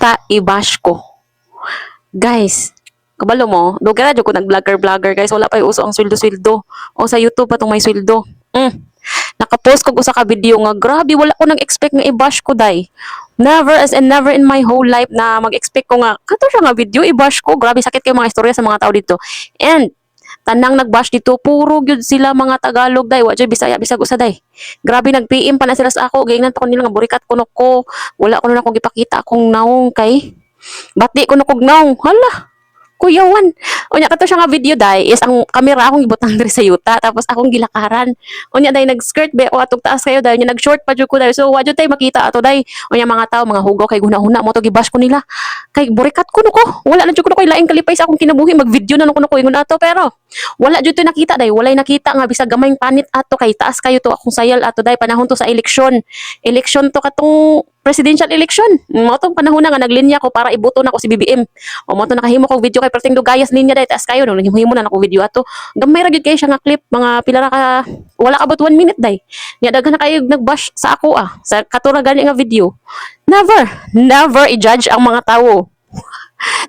yuta i-bash ko. Guys, kabalo mo, dugay ra ko nag-vlogger guys, wala pa uso ang sweldo-sweldo. O sa YouTube pa tong may sweldo. Nakapost ko usa ka video nga grabe wala ko nang expect nga i-bash ko day. Never as in never in my whole life na mag-expect ko nga kato siya nga video i-bash ko. Grabe sakit kay mga istorya sa mga tao dito. And tanang nag-bash dito puro gyud sila mga Tagalog day, wa jud Bisaya bisag usa day. Grabe nag-PM pa na sila sa ako, gaynan pa ko nila nga burikat kuno ko. Wala ko na akong gipakita akong naong kay bati ko na kog naong. Hala. Kuyawan. Unya kato siya nga video day is ang kamera akong gibutang diri sa yuta tapos akong gilakaran. Unya day nag-skirt be o atog taas kayo day, unya nag-short pa jud ko day. So wa jud tay makita ato day. Unya mga tao mga hugaw kay guna-huna mo to gibash ko nila. Kay burikat ko no ko. Wala na jud ko laing kalipay sa akong kinabuhi mag-video na no ko ingon ato pero wala jud to nakita day. Walay nakita nga bisag gamayng panit ato kay taas kayo to akong sayal ato day panahon to sa eleksyon. Eleksyon to katong presidential election. Mo tong panahon na nga naglinya ko para iboto na ko si BBM. O mo to nakahimo kog video kay perting dugayas linya day taas kayo no naghimo na nako video ato. Gamay ra gyud kay siya nga clip mga pila ra ka wala ka about 1 minute day. Nya daghan na kayo nagbash sa ako sa katura gani nga video. Never i-judge ang mga tao.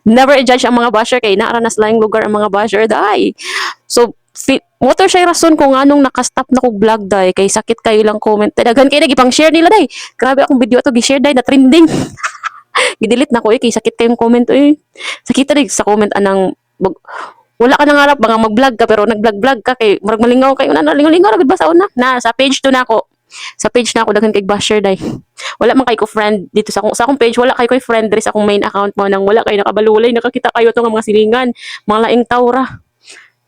Never i-judge ang mga basher kay naara na sa laing lugar ang mga basher day. So motor siya rason kung anong nakastop na kog vlog day kay sakit kayo lang comment. Daghan kay nagipang share nila day. Grabe akong video ato gi-share day na trending. Gidelete na ko kay sakit kayong comment sakit rig sa comment anang wala ka nang harap mga mag-vlog ka pero nag-vlog ka kay murag malingaw kayo na lingaw ra gud ba sa una na sa page to na ako. Sa page na ako daghan kay basher day. Wala man kay ko friend dito sa akong page, wala kay ko friend diri sa akong main account mo nang wala kay nakabalulay nakakita kayo to nga mga silingan, mga laing tawra.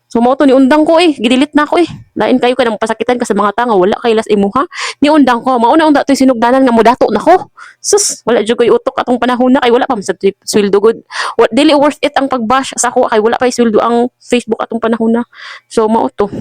So mo to ni undang ko gidelete na ko Lain kayo kanang pasakitan ka sa mga tanga wala kay las imuha. Ni undang ko, mao na unda toy sinugdanan nga modato nako. Sus, wala jud koy utok atong panahon na kay wala pa man sa sweldo good. What dili worth it ang pagbash sa ako kay wala pa sweldo ang Facebook atong panahon na. So mao to.